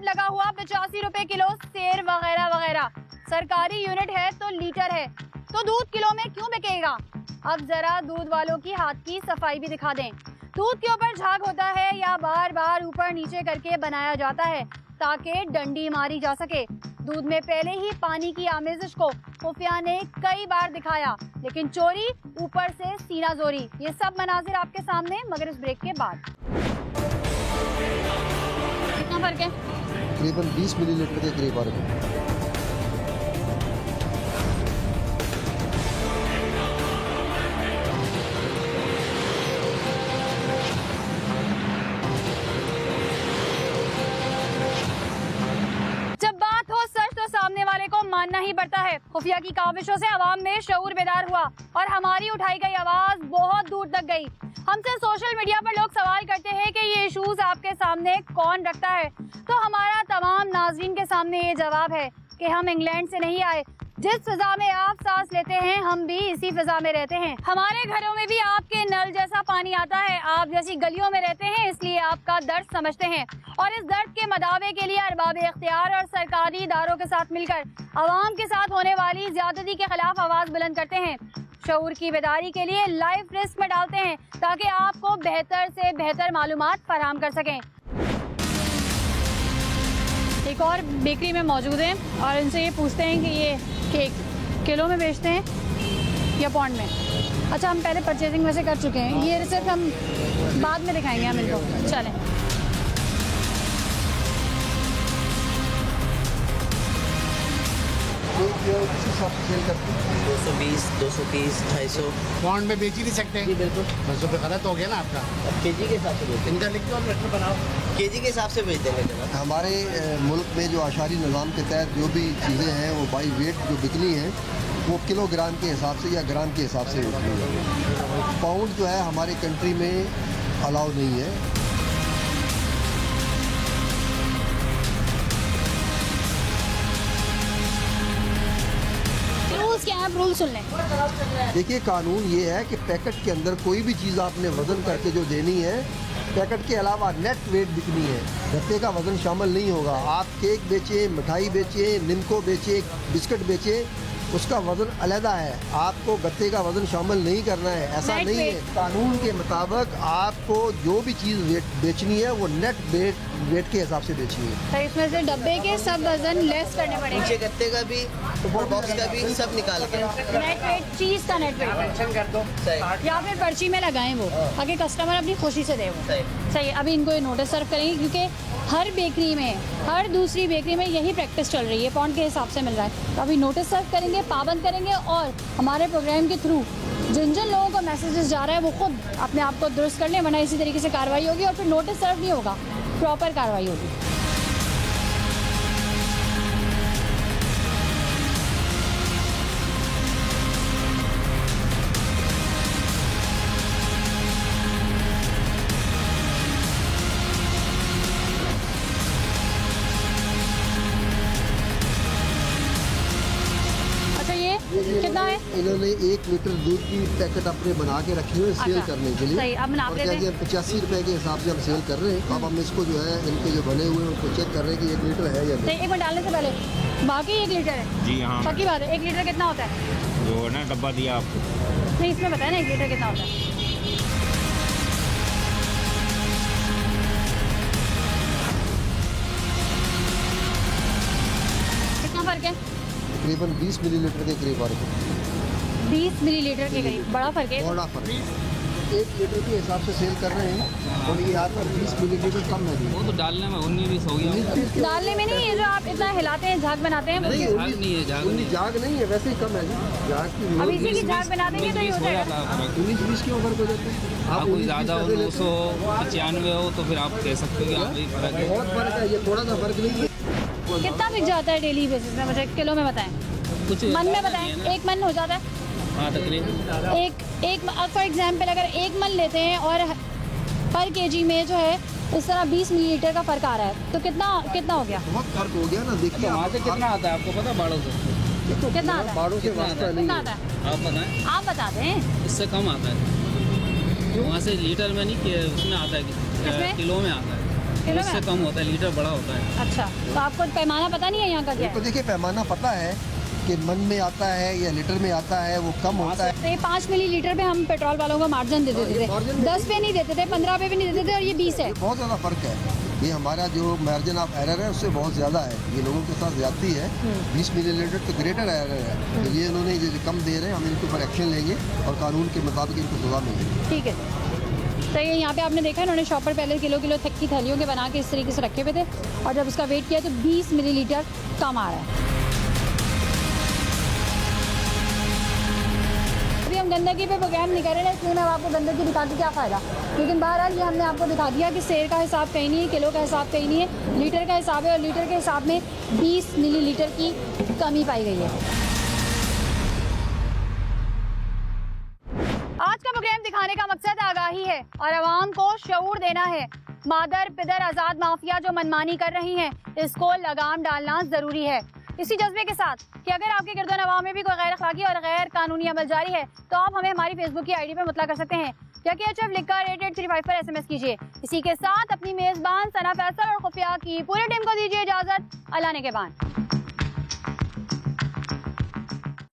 Board लगा हुआ 85 रुपए किलो सेर वगैरह वगैरह। सरकारी यूनिट है तो लीटर है, तो दूध किलो में क्यों बिकेगा? अब जरा दूध वालों की हाथ की सफाई भी दिखा दें। दूध के ऊपर झाग होता है या बार बार ऊपर नीचे करके बनाया जाता है ताकि डंडी मारी जा सके। दूध में पहले ही पानी की आमेजिश को खुफिया ने कई बार दिखाया, लेकिन चोरी ऊपर से सीना जोरी। ये सब मनाजिर आपके सामने, मगर इस ब्रेक के बाद। कितना फर्क है? तकरीबन 20 मिलीलीटर के करीब फर्क है। सामने वाले को मानना ही पड़ता है। खुफिया की काविशों से अवाम में शऊर बेदार हुआ और हमारी उठाई गई आवाज बहुत दूर तक गई। हमसे सोशल मीडिया पर लोग सवाल करते हैं कि ये इशूज आपके सामने कौन रखता है, तो हमारा तमाम नाज़रीन के सामने ये जवाब है कि हम इंग्लैंड से नहीं आए। जिस फिजा में आप सांस लेते हैं, हम भी इसी फिजा में रहते हैं। हमारे घरों में भी आपके नल जैसा पानी आता है। आप जैसी गलियों में रहते हैं, इसलिए आपका दर्द समझते हैं और इस दर्द के मदावे के लिए अरबाब इख्तियार और सरकारी इदारों के साथ मिलकर अवाम के साथ होने वाली ज्यादती के खिलाफ आवाज बुलंद करते हैं। शऊर की बेदारी के लिए लाइफ रिस्क में डालते हैं ताकि आपको बेहतर से बेहतर मालूमात फराहम कर सकें। एक और बेकरी में मौजूद हैं और इनसे ये पूछते हैं कि ये केक किलो में बेचते हैं या पौंड में। अच्छा, हम पहले परचेजिंग वैसे कर चुके हैं, ये रिसिप्ट हम बाद में दिखाएंगे हम इनको। चलें। 220, 230, 250 पौंड में बेच ही नहीं सकते। जी बिल्कुल। बस तो गलत हो गया ना आपका। केजी के हिसाब से बेच इनका लिख के और लेटर बनाओ, केजी के हिसाब से बेच देंगे जनाब। हमारे मुल्क में जो आशारी निज़ाम के तहत जो भी चीज़ें हैं वो बाई वेट जो बिकनी है वो किलोग्राम के हिसाब से या ग्राम के हिसाब से बिकनी है। पाउंड जो है हमारी कंट्री में अलाउ नहीं है। क्या है, रूल सुन लें। देखिए, कानून ये है कि पैकेट के अंदर कोई भी चीज़ आपने वज़न करके जो देनी है, पैकेट के अलावा नेट वेट बिकनी है, गत्ते का वज़न शामिल नहीं होगा। आप केक बेचें, मिठाई बेचें, निमको बेचें, बिस्किट बेचें, उसका वज़न अलहदा है। आपको गत्ते का वज़न शामिल नहीं करना है, ऐसा नहीं है। कानून के मुताबिक आपको जो भी चीज़ बेचनी है वो नेट वेट के हिसाब से बेचनी है। तो इसमें से डब्बे के सब वजन लेस करने पड़ेंगे, नीचे गत्ते का भी और बॉक्स का भी सब निकाल के। नेट वेट, चीज़ का नेट वेट कर दो या फिर पर्ची में लगाएं वो, ताकि कस्टमर अपनी खुशी से दे वो। सही। अभी इनको ये नोटिस सर्व करेंगे क्योंकि हर बेकरी में, हर दूसरी बेकरी में यही प्रैक्टिस चल रही है, पौंड के हिसाब से मिल रहा है। तो अभी नोटिस सर्व करेंगे, पाबंद करेंगे और हमारे प्रोग्राम के थ्रू जिन जिन लोगों को मैसेजेस जा रहा है वो खुद अपने आप को दुरुस्त कर लें, वरना इसी तरीके से कार्रवाई होगी और फिर नोटिस सर्व नहीं होगा, प्रॉपर कार्रवाई होगी। कितना है? इन्होंने 1 लीटर दूध की पैकेट अपने बना के रखी हुई है सेल करने के लिए। सही, अब और क्या 85 रुपए के हिसाब से हम सेल कर रहे हैं। अब हम इसको जो है इनके जो बने हुए हैं उनको चेक कर रहे हैं कि 1 लीटर है या नहीं। एक मिनट डालने से पहले बाकी 1 लीटर है? जी हाँ, पक्की बात है। 1 लीटर कितना होता है? जो ना डब्बा दिया आपको, नहीं इसमें बताया ना 1 लीटर कितना होता है। कितना फर्क है? तकरीबन 20 मिलीलीटर के करीब फर्क है। 20 मिलीलीटर के करीब, बड़ा फर्क है। बड़ा फर्क है। 1 लीटर के हिसाब से सेल कर रहे हैं और ये यहाँ पर 20 मिलीलीटर कम है। वो तो डालने में 19-20 हो गया। डालने में नहीं, ये जो आप इतना हिलाते हैं, झाग बनाते हैं, नहीं, झाग नहीं है, झाग नहीं। झाग नहीं है, वैसे ही कम है। झाग की अब इसी की झाग बना देंगे तो ये हो जाएगा। 19-20 के ऊपर हो जाते हैं। आप कोई ज़्यादा हो, 295 हो तो फिर आप कह सकते हो कि आप ही फर्क है। बहुत फर्क है, ये थोड़ा सा फर्क नहीं है। कितना बिक जाता है डेली बेसिस में, मुझे किलो में बताएं, कुछ मन में बताएं। 1 मन हो जाता है? हाँ तकरीबन। एक फॉर एग्जाम्पल अगर 1 मन लेते हैं और पर केजी में जो है इस तरह 20 मिलीलीटर का फ़र्क आ रहा है, तो कितना हो गया? बहुत फर्क हो गया ना। देखिए वहाँ से कितना आता है आपको पता? बाड़ों से कितना आता है? बाड़ों से कितना वास्ता आता है? नहीं कितना है। आता है? आप बताएं। आप बता दें। इससे कम आता है। वहाँ से लीटर में नहीं कि उसमें आता है, किसमें? किलो में आता है। किलो उससे में? कम होता है, लीटर बड़ा होता है। अच्छा, तो आपको पैमाना पता नहीं है यहाँ का क्या तो है? देखिए पैमाना पता है कि मन में आता है या लीटर में आता है, वो कम होता है। तो ये 5 मिलीलीटर पे हम पेट्रोल वालों को मार्जिन दे देते थे, मार्जिन में 10 पे नहीं देते थे, 15 पे भी नहीं देते थे, और ये 20 है। बहुत ज़्यादा फ़र्क है। ये हमारा जो मार्जिन ऑफ एरर है उससे बहुत ज़्यादा है। ये लोगों के साथ ज्यादती है। 20 मिलीलीटर तो ग्रेटर एरर है। तो ये इन्होंने जो कम दे रहे हैं, हम इनके ऊपर एक्शन लेंगे और कानून के मुताबिक इनको सजा मिलेगी। ठीक है। तो ये यहाँ पे आपने देखा इन्होंने शॉपर पहले किलो किलो तक की थैलियों के बना के इस तरीके से रखे हुए थे, और जब उसका वेट किया तो 20 मिलीलीटर कम आ रहा है। अभी हम गंदगी पे प्रोग्राम नहीं कर रहे हैं, इसलिए मैं आपको गंदगी दिखा के क्या फ़ायदा। लेकिन बहरहाल ये हमने आपको दिखा दिया कि सेर का हिसाब कहीं नहीं है, किलो का हिसाब कहीं नहीं है, लीटर का हिसाब है, और लीटर के हिसाब में 20 मिलीलीटर की कमी पाई गई है। आज का प्रोग्राम दिखाने का मकसद आगाही है और आवाम को शऊर देना है। मादर पिदर आज़ाद माफिया जो मनमानी कर रही हैं, इसको लगाम डालना ज़रूरी है। इसी जज्बे के साथ कि अगर आपके गिरदन अवाम में भी कोई गैर अखलाकी और गैर कानूनी अमल जारी है, तो आप हमें हमारी फेसबुक की आईडी पर मुतला कर सकते हैं, या कि HF लिखकर 8835 पर SMS कीजिए। इसी के साथ अपनी मेज़बान सना फैसल और खुफिया की पूरी टीम को दीजिए इजाज़त। अल्लाह ने के बान।